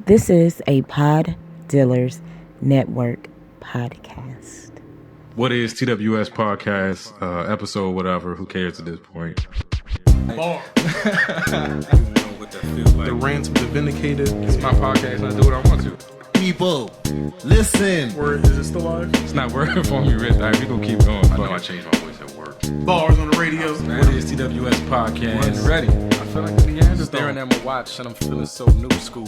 This is a Pod Dealers Network podcast. What is TWS podcast, episode, whatever, who cares at this point? Bar. The rants of the vindicated. It's my podcast and I do what I want to. People, listen. Word, is it still live? It's not working for me, Rich. All right, we gonna keep going. I know I changed my voice at work. Bars on the radio. What is TWS podcast? Ready. I feel like the Neanderthal. Staring at my watch and I'm feeling so new school.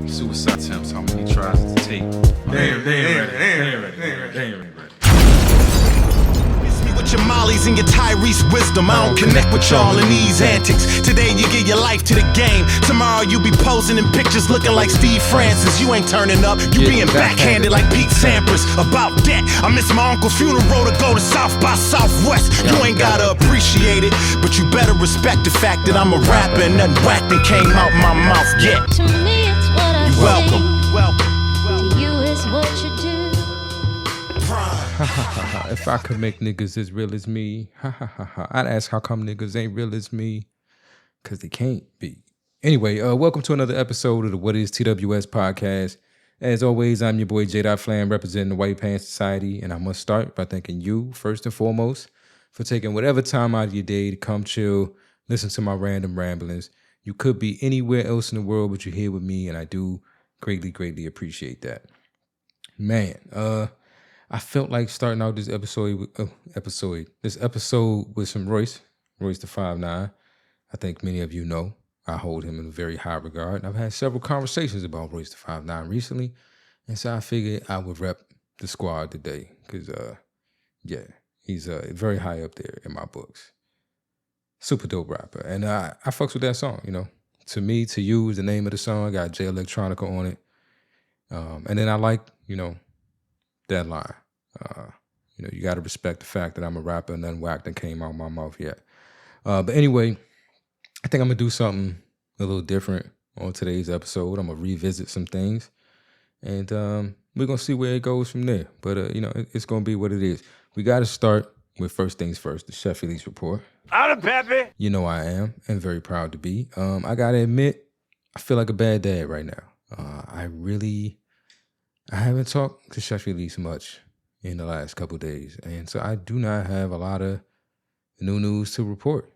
Suicide attempts, how many tries to take? They ain't ready. With your Mollies and your Tyrese wisdom, I don't connect with y'all in these antics. Today you give your life to the game. Tomorrow you be posing in pictures looking like Steve Francis. You ain't turning up, you being backhanded like Pete Sampras. About that, I miss my uncle's funeral to go to South by Southwest. You ain't gotta appreciate it, but you better respect the fact that I'm a rapper and nothing whack that came out my mouth yet. To me it's what I You say. welcome. To you it's what you do. If I could make niggas as real as me, I'd ask how come niggas ain't real as me, because they can't be. Anyway, welcome to another episode of the What is TWS podcast. As always, I'm your boy J. Flam, representing the White Pants Society, and I must start by thanking you, first and foremost, for taking whatever time out of your day to come chill, listen to my random ramblings. You could be anywhere else in the world, but you're here with me, and I do greatly appreciate that. Man, I felt like starting out this episode with some Royce the 5'9". I think many of you know I hold him in a very high regard. And I've had several conversations about Royce the 5'9" recently, and so I figured I would rep the squad today because, he's very high up there in my books. Super dope rapper, and I fucks with that song. You know, To Me, To You is the name of the song. Got Jay Electronica on it, and then I like that line. You got to respect the fact that I'm a rapper and nothing whack that came out of my mouth yet. But anyway, I think I'm going to do something a little different on today's episode. I'm going to revisit some things, and we're going to see where it goes from there. But, it's going to be what it is. We got to start with first things first, the Chef Elise Report. Out of Pepe. You know I am, and very proud to be. I got to admit, I feel like a bad dad right now. I haven't talked to Chef Elise much in the last couple of days, and so I do not have a lot of new news to report.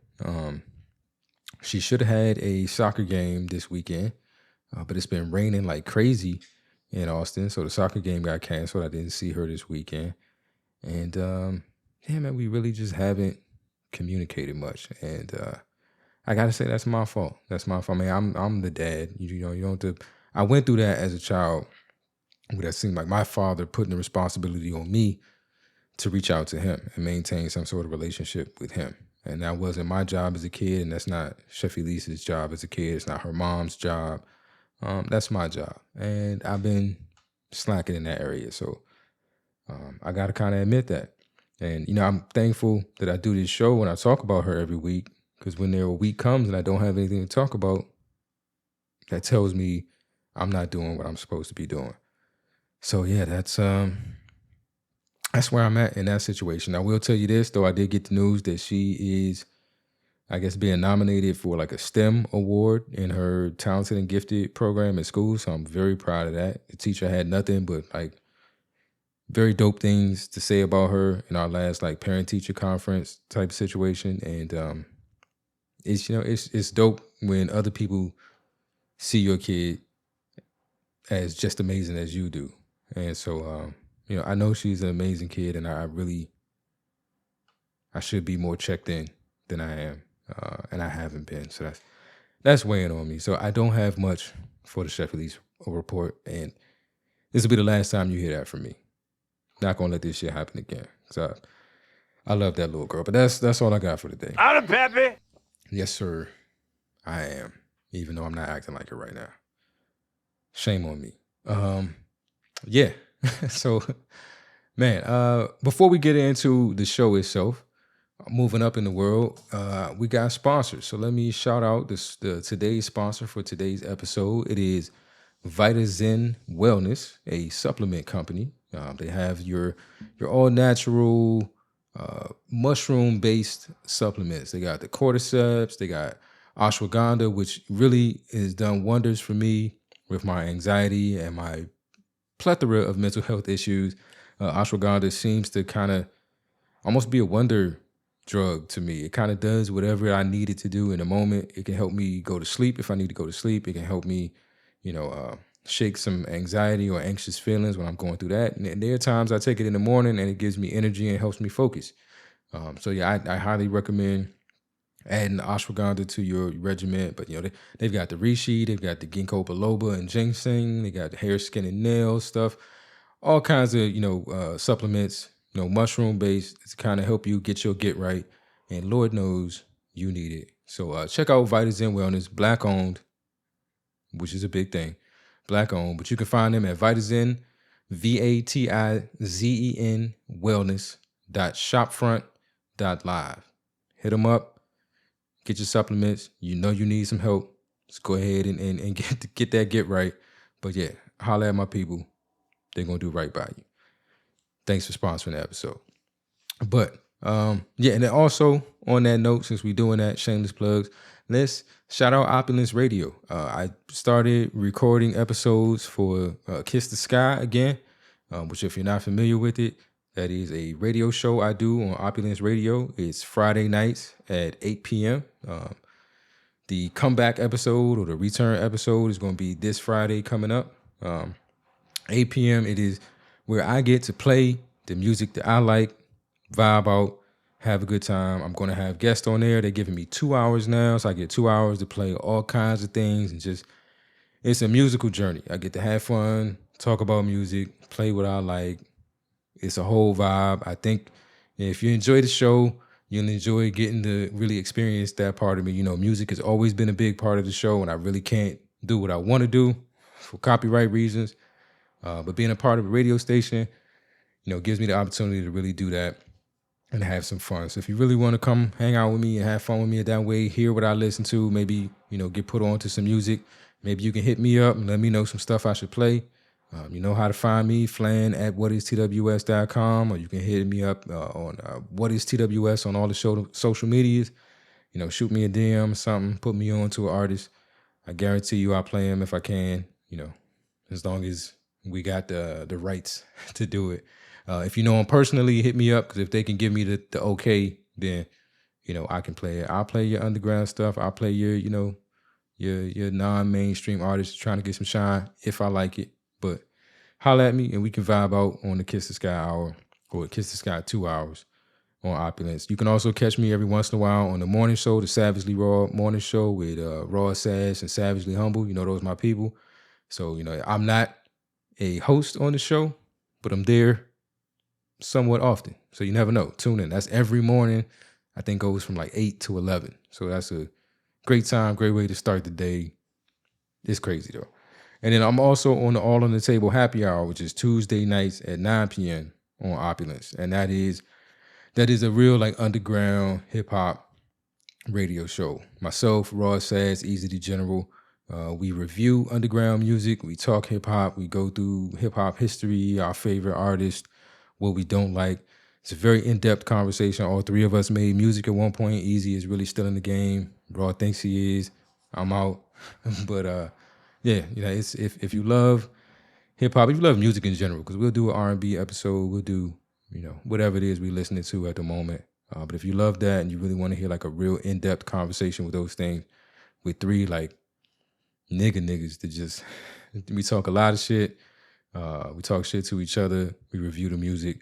She should have had a soccer game this weekend, but it's been raining like crazy in Austin, so the soccer game got canceled. I didn't see her this weekend, and we really just haven't communicated much, and I gotta say that's my fault. That's my fault. I mean, I'm the dad. You don't have to. I went through that as a child. That seemed like my father putting the responsibility on me to reach out to him and maintain some sort of relationship with him. And that wasn't my job as a kid, and that's not Chef Elise's job as a kid. It's not her mom's job. That's my job. And I've been slacking in that area. So I got to kind of admit that. And, I'm thankful that I do this show when I talk about her every week, because when a week comes and I don't have anything to talk about, that tells me I'm not doing what I'm supposed to be doing. So yeah, that's where I'm at in that situation. I will tell you this, though. I did get the news that she is, I guess, being nominated for like a STEM award in her talented and gifted program at school. So I'm very proud of that. The teacher had nothing but like very dope things to say about her in our last like parent teacher conference type situation. And it's dope when other people see your kid as just amazing as you do. And so, I know she's an amazing kid, and I should be more checked in than I am, and I haven't been. So that's weighing on me. So I don't have much for the Chef Elise report, and this will be the last time you hear that from me. Not gonna let this shit happen again. So I love that little girl, but that's all I got for today. Out of Pepe. Yes, sir, I am. Even though I'm not acting like it right now. Shame on me. Yeah. So, man, before we get into the show itself, moving up in the world, we got sponsors. So let me shout out today's sponsor for today's episode. It is VitaZen Wellness, a supplement company. They have your all natural mushroom based supplements. They got the cordyceps. They got ashwagandha, which really has done wonders for me with my anxiety and my plethora of mental health issues. Ashwagandha seems to kind of almost be a wonder drug to me. It kind of does whatever I need it to do in a moment. It can help me go to sleep if I need to go to sleep. It can help me, shake some anxiety or anxious feelings when I'm going through that. And there are times I take it in the morning and it gives me energy and helps me focus. I highly recommend adding the ashwagandha to your regimen. But they've got the reishi, they've got the ginkgo biloba and ginseng, they got the hair, skin, and nail stuff, all kinds of supplements, mushroom based to kind of help you get your get right. And Lord knows you need it. So check out Vitazen Wellness, Black owned, which is a big thing. Black owned, but you can find them at Vitazen, VATIZEN wellness.shopfront.live. Hit them up, get your supplements. You need some help. Just go ahead and get that get right. But yeah, holla at my people. They're going to do right by you. Thanks for sponsoring the episode. But and then also on that note, since we're doing that, shameless plugs, let's shout out Opulence Radio. I started recording episodes for Kiss the Sky again, which if you're not familiar with it, that is a radio show I do on Opulence Radio. It's Friday nights at 8 p.m. The comeback episode or the return episode is going to be this Friday coming up. 8 p.m. It is where I get to play the music that I like, vibe out, have a good time. I'm going to have guests on there. They're giving me 2 hours now, so I get 2 hours to play all kinds of things and just, it's a musical journey. I get to have fun, talk about music, play what I like. It's a whole vibe. I think if you enjoy the show, you'll enjoy getting to really experience that part of me. Music has always been a big part of the show, and I really can't do what I want to do for copyright reasons. But being a part of a radio station, gives me the opportunity to really do that and have some fun. So if you really want to come hang out with me and have fun with me that way, hear what I listen to, maybe, get put on to some music, maybe you can hit me up and let me know some stuff I should play. You know how to find me, Flan at whatistws.com, or you can hit me up on whatistws on all the social medias. Shoot me a DM or something, put me on to an artist. I guarantee you I'll play him if I can, as long as we got the rights to do it. If you know them personally, hit me up, because if they can give me the okay, then, I can play it. I'll play your underground stuff. I'll play your non-mainstream artists trying to get some shine if I like it. But holla at me and we can vibe out on the Kiss the Sky hour or Kiss the Sky 2 hours on Opulence. You can also catch me every once in a while on the morning show, the Savagely Raw morning show with Raw Sash and Savagely Humble. Those are my people. So, I'm not a host on the show, but I'm there somewhat often. So you never know. Tune in. That's every morning. I think goes from like 8 to 11. So that's a great time, great way to start the day. It's crazy though. And then I'm also on the All on the Table happy hour, which is Tuesday nights at 9 p.m. on Opulence. And that is a real like underground hip hop radio show. Myself, Raw Sass, Easy the General. We review underground music. We talk hip hop. We go through hip hop history, our favorite artists, what we don't like. It's a very in-depth conversation. All three of us made music at one point. Easy is really still in the game. Raw thinks he is. I'm out. But it's if you love hip hop, if you love music in general, because we'll do an R&B episode. We'll do whatever it is we're listening to at the moment. But if you love that and you really want to hear like a real in-depth conversation with those things, with three like niggas that just, we talk a lot of shit. We talk shit to each other. We review the music.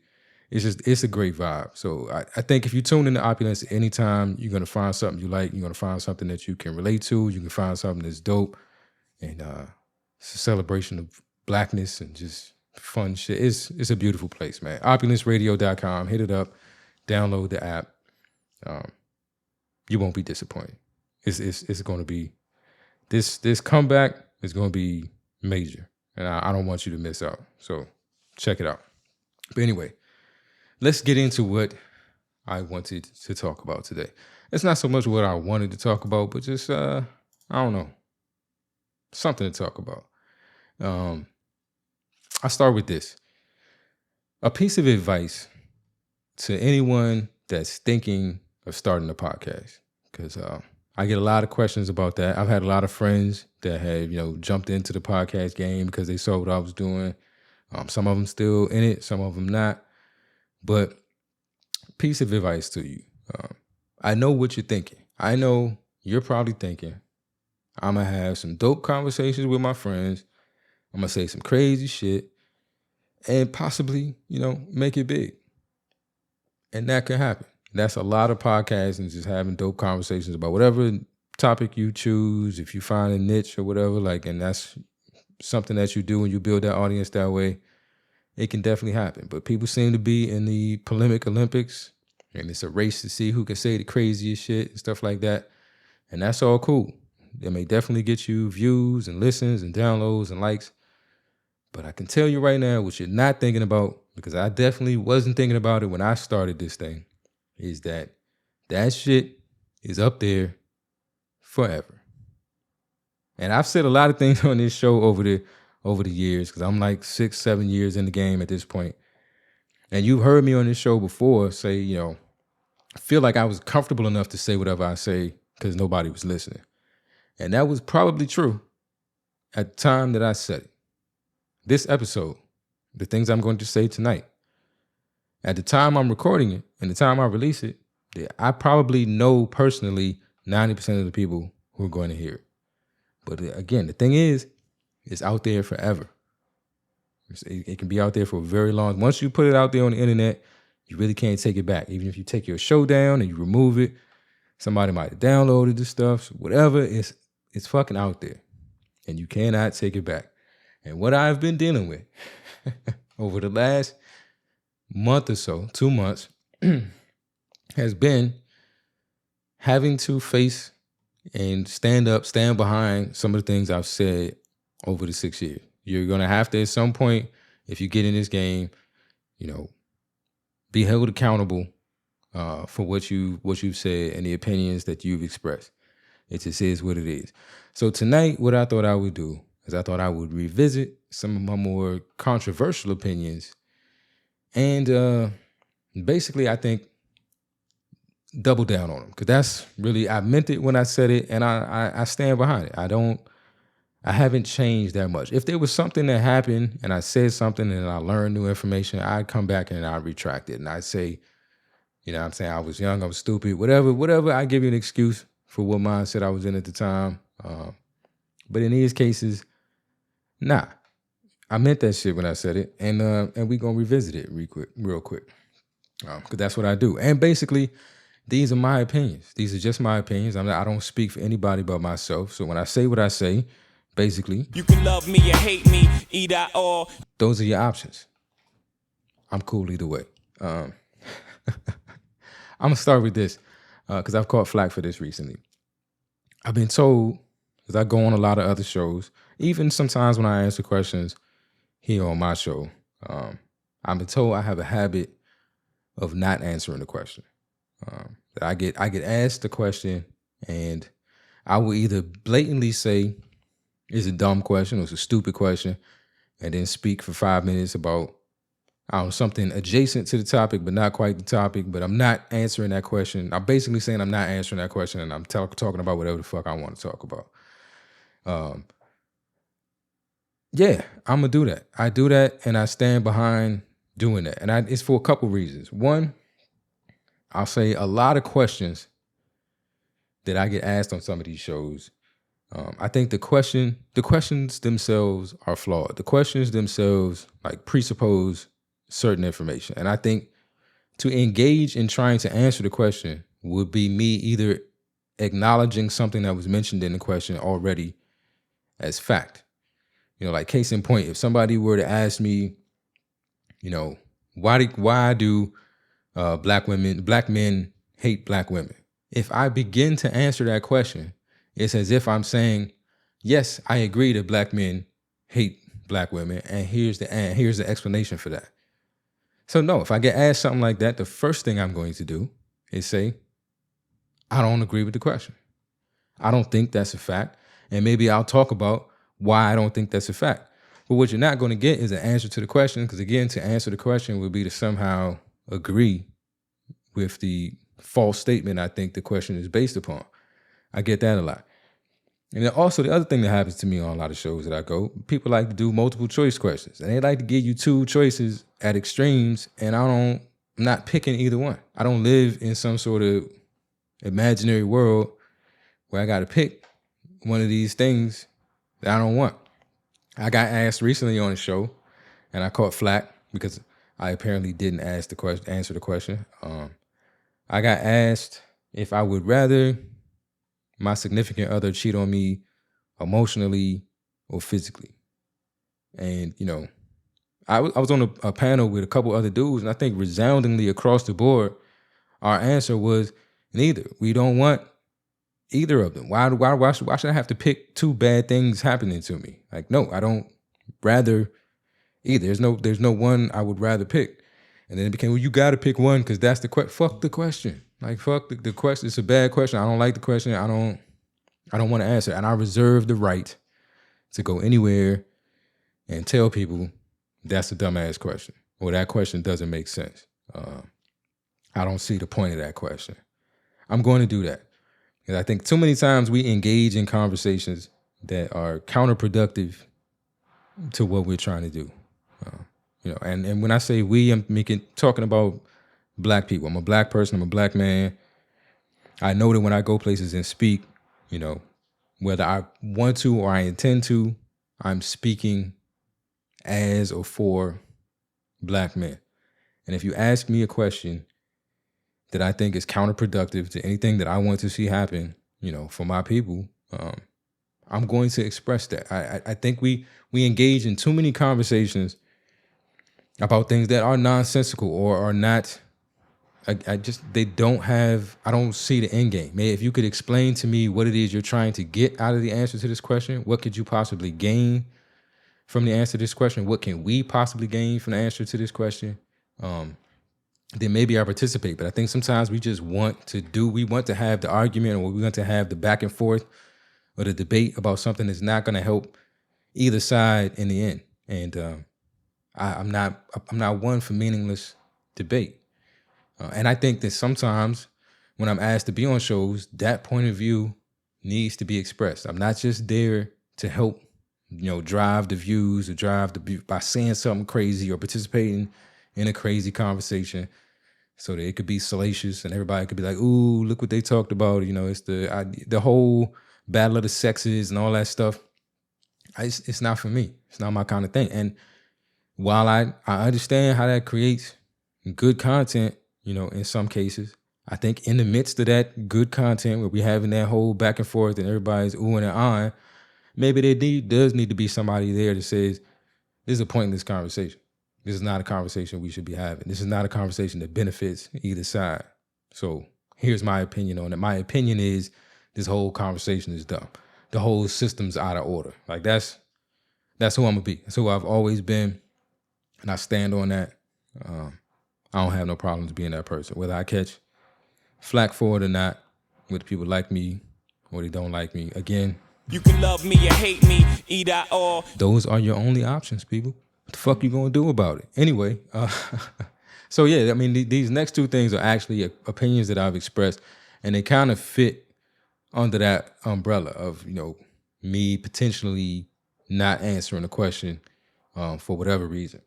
It's a great vibe. So I think if you tune into Opulence anytime, you're going to find something you like. You're going to find something that you can relate to. You can find something that's dope. And it's a celebration of blackness and just fun shit. It's a beautiful place, man. OpulenceRadio.com. Hit it up. Download the app. You won't be disappointed. It's going to be, this comeback is going to be major. And I don't want you to miss out. So check it out. But anyway, let's get into what I wanted to talk about today. It's not so much what I wanted to talk about, but just, I don't know, something to talk about. I'll start with this. A piece of advice to anyone that's thinking of starting a podcast. Because I get a lot of questions about that. I've had a lot of friends that have, jumped into the podcast game because they saw what I was doing. Some of them still in it, some of them not. But piece of advice to you. I know what you're thinking. I know you're probably thinking, I'm going to have some dope conversations with my friends. I'm going to say some crazy shit and possibly, make it big. And that can happen. That's a lot of podcasts and just having dope conversations about whatever topic you choose. If you find a niche or whatever, and that's something that you do and you build that audience that way, it can definitely happen. But people seem to be in the polemic Olympics, and it's a race to see who can say the craziest shit and stuff like that. And that's all cool. It may definitely get you views and listens and downloads and likes. But I can tell you right now what you're not thinking about, because I definitely wasn't thinking about it when I started this thing, is that shit is up there forever. And I've said a lot of things on this show over the years, because I'm like 6-7 years in the game at this point. And you've heard me on this show before say, I feel like I was comfortable enough to say whatever I say because nobody was listening. And that was probably true at the time that I said it. This episode, the things I'm going to say tonight, at the time I'm recording it and the time I release it, I probably know personally 90% of the people who are going to hear it. But again, the thing is, it's out there forever. It can be out there for a very long. Once you put it out there on the internet, you really can't take it back. Even if you take your show down and you remove it, somebody might have downloaded the stuff, whatever, it's fucking out there. And you cannot take it back. And what I've been dealing with over the last month or so, 2 months, has been having to face and stand behind some of the things I've said over the 6 years. You're going to have to, at some point, if you get in this game, be held accountable for what you've said and the opinions that you've expressed. It just is what it is. So tonight, what I thought I would do is I thought I would revisit some of my more controversial opinions and basically, I think, double down on them, because that's really, I meant it when I said it, and I stand behind it. I haven't changed that much. If there was something that happened and I said something and I learned new information, I'd come back and I'd retract it. And I'd say, I'm saying I was young, I was stupid, whatever. I give you an excuse for what mindset I was in at the time. But in these cases, nah. I meant that shit when I said it. And we're going to revisit it real quick. Because that's what I do. And basically, these are my opinions. These are just my opinions. I don't speak for anybody but myself. So when I say what I say, basically, you can love me or hate me, either or. Those are your options. I'm cool either way. I'm going to start with this because I've caught flack for this recently. I've been told, because I go on a lot of other shows, even sometimes when I answer questions here on my show, I've been told I have a habit of not answering the question. I get asked the question and I will either blatantly say it's a dumb question or it's a stupid question and then speak for 5 minutes about something adjacent to the topic but not quite the topic, but I'm not answering that question. I'm basically saying I'm not answering that question and I'm talking about whatever the fuck I want to talk about. Yeah, I'm going to do that. I do that and I stand behind doing that. And it's for a couple reasons. One, I'll say a lot of questions that I get asked on some of these shows, I think the questions themselves are flawed. The questions themselves presuppose certain information. And I think to engage in trying to answer the question would be me either acknowledging something that was mentioned in the question already as fact. Case in point, if somebody were to ask me, why do black men hate black women? If I begin to answer that question, it's as if I'm saying, yes, I agree that black men hate black women, and here's the explanation for that. So no, if I get asked something like that, the first thing I'm going to do is say, I don't agree with the question. I don't think that's a fact. And maybe I'll talk about why I don't think that's a fact. But what you're not going to get is an answer to the question, because again, to answer the question would be to somehow agree with the false statement I think the question is based upon. I get that a lot. And then also the other thing that happens to me on a lot of shows that I go, people like to do multiple choice questions. And they like to give you two choices at extremes, and I'm not picking either one. I don't live in some sort of imaginary world where I got to pick one of these things that I don't want. I got asked recently on a show, and I caught flack because I apparently didn't answer the question. I got asked if I would rather my significant other cheat on me emotionally or physically. And, you know, I was on a panel with a couple other dudes, and I think resoundingly across the board, our answer was neither. We don't want either of them. Why should I have to pick two bad things happening to me? Like, no, I don't rather either. There's no one I would rather pick. And then it became, well, you got to pick one because that's the question. Fuck the question. Like, fuck the question. It's a bad question. I don't like the question. I don't want to answer. And I reserve the right to go anywhere and tell people that's a dumbass question, or that question doesn't make sense. I don't see the point of that question. I'm going to do that. Because I think too many times we engage in conversations that are counterproductive to what we're trying to do. You know, and when I say we, I'm talking about Black people. I'm a Black person. I'm a Black man. I know that when I go places and speak, you know, whether I want to or I intend to, I'm speaking as or for Black men. And if you ask me a question that I think is counterproductive to anything that I want to see happen, you know, for my people, I'm going to express that. I think we engage in too many conversations about things that are nonsensical or are not. I don't see the end game. If you could explain to me what it is you're trying to get out of the answer to this question, what could you possibly gain from the answer to this question? What can we possibly gain from the answer to this question? Then maybe I participate. But I think sometimes we just want to have the argument, or we want to have the back and forth or the debate about something that's not going to help either side in the end. And I'm not one for meaningless debate. And I think that sometimes when I'm asked to be on shows, that point of view needs to be expressed. I'm not just there to help, you know, drive the views or by saying something crazy or participating in a crazy conversation so that it could be salacious and everybody could be like, ooh, look what they talked about. You know, it's the whole battle of the sexes and all that stuff. It's not for me. It's not my kind of thing. And while I understand how that creates good content, you know, in some cases, I think in the midst of that good content where we're having that whole back and forth and everybody's oohing and ahhing, maybe there does need to be somebody there that says, this is a pointless conversation. This is not a conversation we should be having. This is not a conversation that benefits either side. So here's my opinion on it. My opinion is this whole conversation is dumb. The whole system's out of order. Like that's who I'm gonna be. That's who I've always been. And I stand on that. I don't have no problems being that person. Whether I catch flack for it or not, whether people like me or they don't like me. Again, You can love me or hate me, either or. those are your only options, people. What the fuck you gonna do about it? Anyway, so yeah, I mean, these next two things are actually opinions that I've expressed, and they kind of fit under that umbrella of, you know, me potentially not answering a question for whatever reason.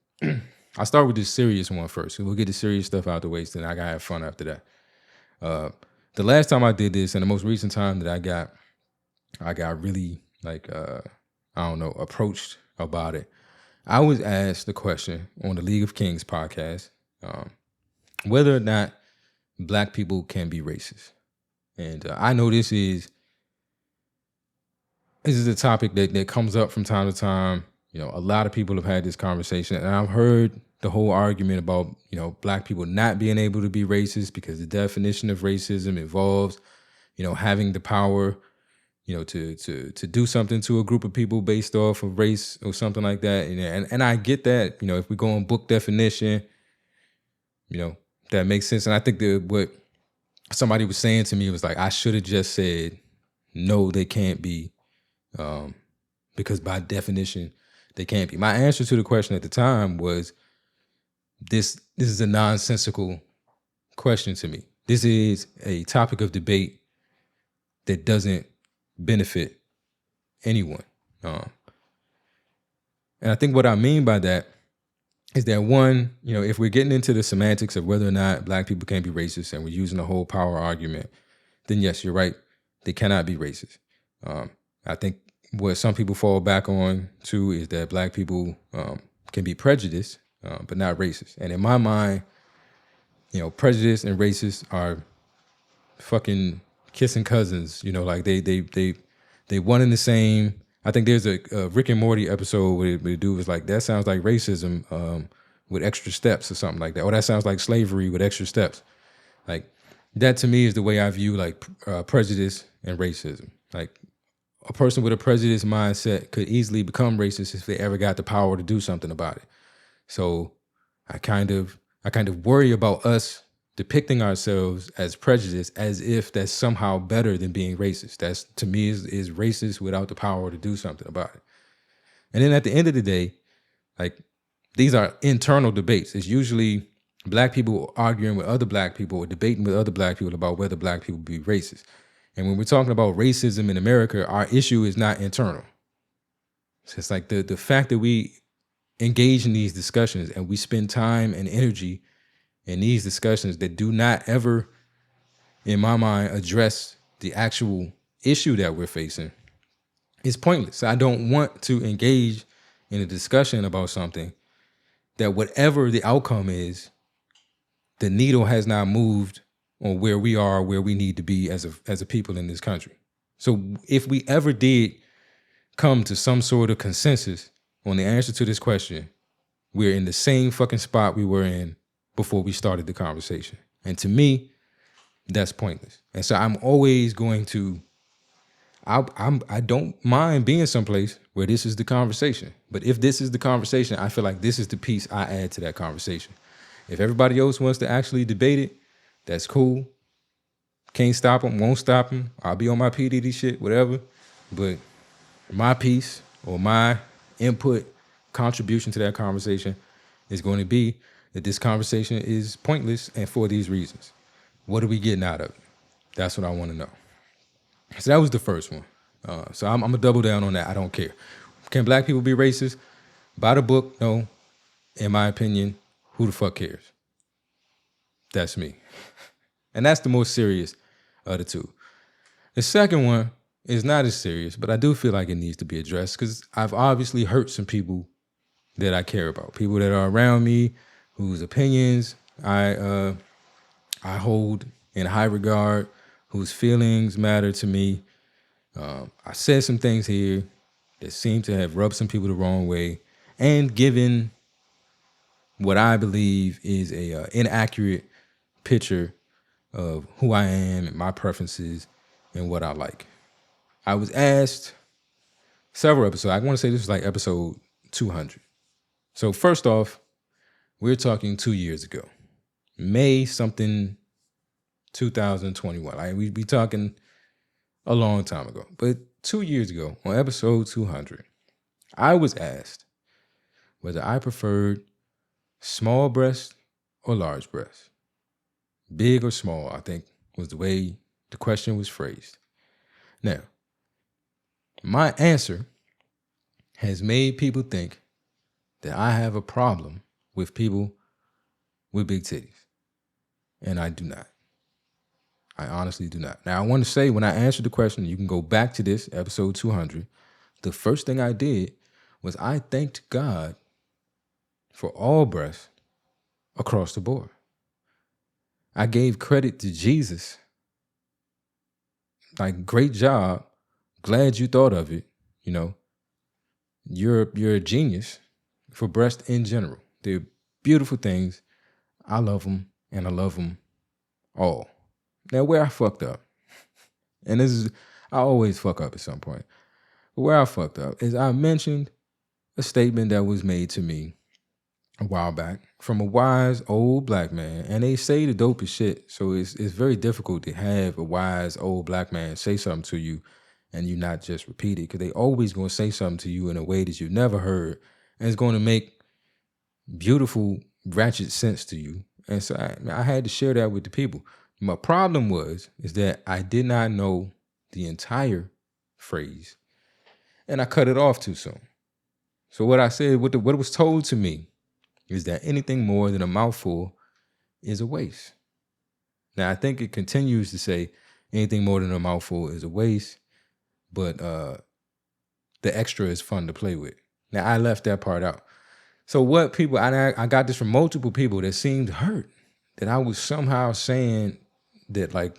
I'll start with this serious one first. We'll get the serious stuff out the way, so then I gotta have fun after that. The last time I did this, and the most recent time that I got really approached about it. I was asked the question on the League of Kings podcast whether or not Black people can be racist. And I know this is a topic that comes up from time to time. You know, a lot of people have had this conversation, and I've heard the whole argument about, you know, Black people not being able to be racist because the definition of racism involves, you know, having the power, you know, to do something to a group of people based off of race or something like that. And I get that, you know, if we go on book definition, you know, that makes sense. And I think that what somebody was saying to me was like, I should have just said, no, they can't be, because by definition, they can't be. My answer to the question at the time was, this is a nonsensical question to me. This is a topic of debate that doesn't benefit anyone. And I think what I mean by that is that one, if we're getting into the semantics of whether or not black people can be racist and we're using the whole power argument, then yes, you're right. They cannot be racist. I think what some people fall back on too is that black people can be prejudiced, but not racist. And in my mind, prejudice and racist are fucking kissing cousins. Like they one and the same. I think there's a Rick and Morty episode where the dude was like, that sounds like racism with extra steps or something like that. Or that sounds like slavery with extra steps. Like that to me is the way I view like prejudice and racism. Like a person with a prejudice mindset could easily become racist if they ever got the power to do something about it. So I kind of worry about us depicting ourselves as prejudiced as if that's somehow better than being racist. That's, to me, is racist without the power to do something about it. And then at the end of the day, like, these are internal debates. It's usually black people arguing with other black people or debating with other black people about whether black people be racist. And when we're talking about racism in America, our issue is not internal. So it's like the fact that we engage in these discussions and we spend time and energy in these discussions that do not ever, in my mind, address the actual issue that we're facing is pointless. I don't want to engage in a discussion about something that whatever the outcome is, the needle has not moved on where we are, where we need to be as a people in this country. So if we ever did come to some sort of consensus on the answer to this question, we're in the same fucking spot we were in before we started the conversation. And to me, that's pointless. And so I'm always going to, I don't mind being someplace where this is the conversation. But if this is the conversation, I feel like this is the piece I add to that conversation. If everybody else wants to actually debate it, that's cool. Can't stop them, won't stop them. I'll be on my PDD shit, whatever. But my piece or my input, contribution to that conversation is going to be that this conversation is pointless and for these reasons. What are we getting out of it? That's what I want to know. So that was the first one. So I'm going to double down on that. I don't care. Can black people be racist? By the book, no. In my opinion, who the fuck cares? That's me. And that's the most serious of the two. The second one is not as serious, but I do feel like it needs to be addressed because I've obviously hurt some people that I care about, people that are around me, whose opinions I hold in high regard, whose feelings matter to me. I said some things here that seem to have rubbed some people the wrong way and given what I believe is a inaccurate picture of who I am and my preferences and what I like. I was asked several episodes. I want to say this was like episode 200. So first off, we're talking 2 years ago, May something 2021. Like we be talking a long time ago, but 2 years ago on episode 200, I was asked whether I preferred small breast or large breast, big or small, I think was the way the question was phrased. Now, my answer has made people think that I have a problem with people with big titties. And I do not. I honestly do not. Now, I want to say when I answered the question, you can go back to this, episode 200. The first thing I did was I thanked God for all breasts across the board. I gave credit to Jesus. Like, great job. Glad you thought of it. You know, you're a genius for breasts in general. They're beautiful things. I love them, and I love them all. Now, where I fucked up, and this is, I always fuck up at some point, but where I fucked up is I mentioned a statement that was made to me a while back from a wise old black man, and they say the dopest shit, so it's very difficult to have a wise old black man say something to you and you not just repeat it, because they always going to say something to you in a way that you've never heard, and it's going to make beautiful ratchet sense to you. And so I had to share that with the people. My problem is that I did not know the entire phrase, and I cut it off too soon. So what I said, what was told to me is that anything more than a mouthful is a waste. Now, I think it continues to say anything more than a mouthful is a waste, but the extra is fun to play with. Now, I left that part out. So what people, I got this from multiple people that seemed hurt that I was somehow saying that like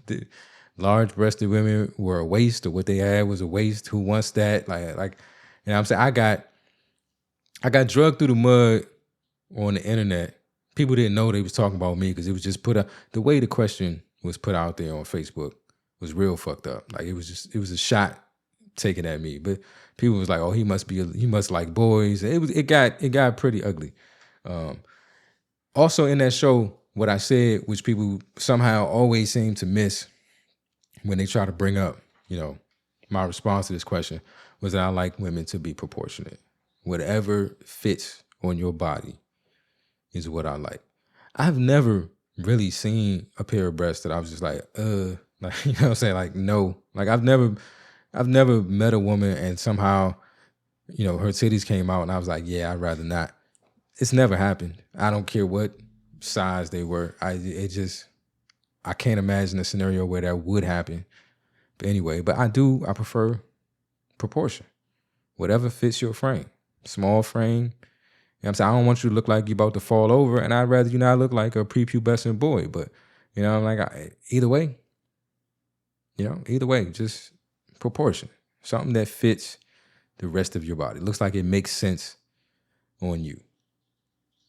the large-breasted women were a waste, or what they had was a waste. Who wants that? Like, you know what I'm saying? I got drugged through the mud on the internet. People didn't know they was talking about me because it was just put up. The way the question was put out there on Facebook was real fucked up. Like it was a shot taken at me. But people was like, "Oh, he must like boys." It got pretty ugly. Also in that show, what I said, which people somehow always seem to miss when they try to bring up, you know, my response to this question, was that I like women to be proportionate. Whatever fits on your body is what I like. I've never really seen a pair of breasts that I was just like, like, you know what I'm saying? Like, no. Like I've never met a woman and somehow, you know, her titties came out and I was like, yeah, I'd rather not. It's never happened. I don't care what size they were. I can't imagine a scenario where that would happen. But anyway, I prefer proportion. Whatever fits your frame. Small frame. You know what I'm saying? I don't want you to look like you're about to fall over, and I'd rather you not look like a prepubescent boy. But, you know, like either way, just proportion. Something that fits the rest of your body. Looks like it makes sense on you.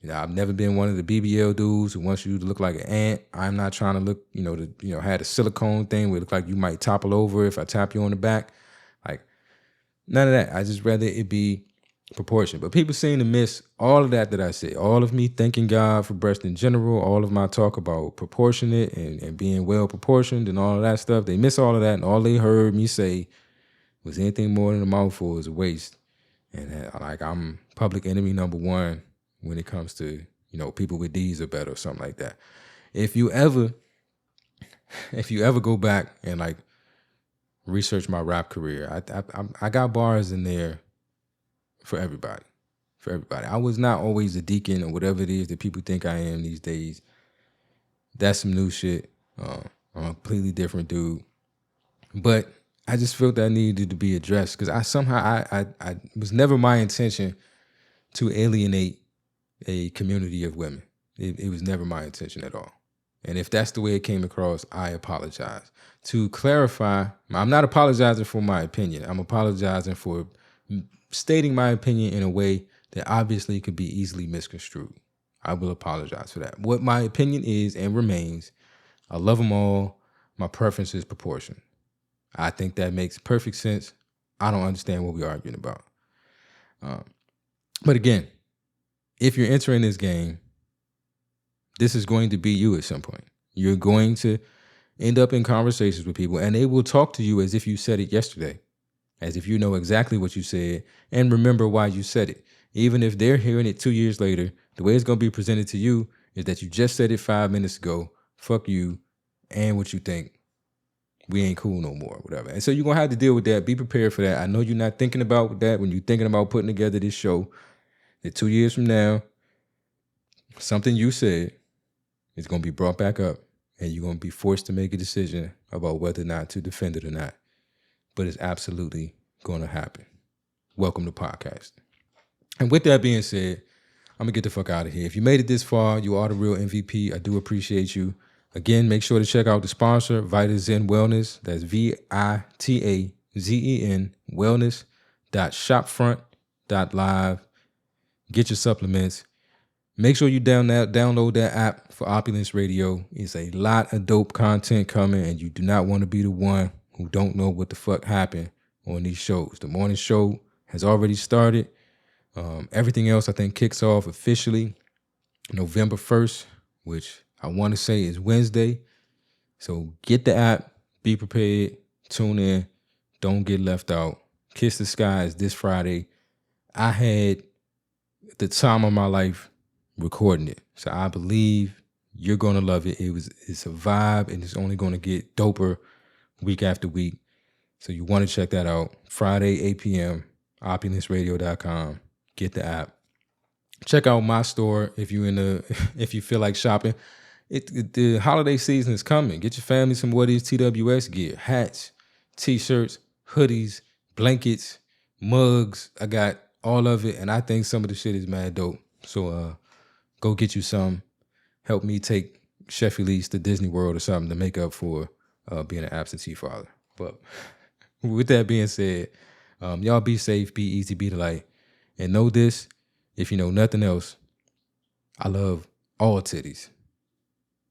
You know, I've never been one of the BBL dudes who wants you to look like an ant. I'm not trying to look, had a silicone thing where it look like you might topple over if I tap you on the back. Like, none of that. I just rather it be proportion. But people seem to miss all of that I said. All of me thanking God for breast in general, all of my talk about proportionate and being well proportioned and all of that stuff. They miss all of that, and all they heard me say was anything more than a mouthful is a waste. And I'm public enemy number one when it comes to, people with D's are better or something like that. If you ever go back and like research my rap career, I got bars in there for everybody. I was not always a deacon or whatever it is that people think I am these days. That's some new shit. I'm a completely different dude. But I just felt that needed to be addressed because I was never my intention to alienate a community of women. It was never my intention at all. And if that's the way it came across, I apologize. To clarify, I'm not apologizing for my opinion. I'm apologizing for stating my opinion in a way that obviously could be easily misconstrued. I will apologize for that. What my opinion is and remains, I love them all. My preference is proportion. I think that makes perfect sense. I don't understand what we're arguing about. But again, if you're entering this game, this is going to be you at some point. You're going to end up in conversations with people, and they will talk to you as if you said it yesterday, as if you know exactly what you said and remember why you said it. Even if they're hearing it 2 years later, the way it's going to be presented to you is that you just said it 5 minutes ago. Fuck you and what you think. We ain't cool no more, whatever. And so you're going to have to deal with that. Be prepared for that. I know you're not thinking about that when you're thinking about putting together this show. That 2 years from now, something you said is going to be brought back up and you're going to be forced to make a decision about whether or not to defend it or not. But it's absolutely going to happen. Welcome to podcasting. And with that being said, I'm going to get the fuck out of here. If you made it this far, you are the real MVP. I do appreciate you. Again, make sure to check out the sponsor, VitaZen Wellness. That's VITAZEN wellness.shopfront.live. Get your supplements. Make sure you download that app for Opulence Radio. It's a lot of dope content coming, and you do not want to be the one who don't know what the fuck happened on these shows. The morning show has already started. Everything else, I think, kicks off officially November 1st, which I want to say is Wednesday. So get the app, be prepared, tune in, don't get left out. Kiss the Skies this Friday. I had the time of my life recording it. So I believe you're going to love it. It's a vibe, and it's only going to get doper week after week. So you want to check that out. Friday, 8 p.m., opulenceradio.com. Get the app. Check out my store if you feel like shopping. The holiday season is coming. Get your family some What Is TWS gear. Hats, t-shirts, hoodies, blankets, mugs. I got all of it, and I think some of the shit is mad dope. So go get you some. Help me take Chef Elise to Disney World or something to make up for being an absentee father. But with that being said, y'all be safe, be easy, be the light. And know this, if you know nothing else, I love all titties.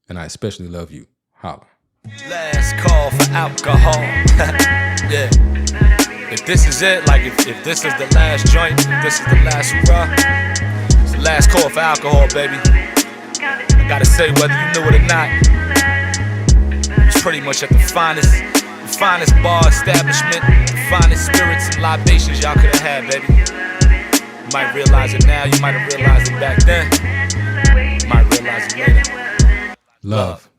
And I especially love you. Holla. Last call for alcohol. Yeah. If this is it, like if this is the last joint, if this is the last hurrah, it's the last call for alcohol, baby. I gotta say, whether you knew it or not, it's pretty much at the finest bar establishment, the finest spirits and libations y'all could have had, baby. You might realize it now, you might have realized it back then. You might realize it later. Love.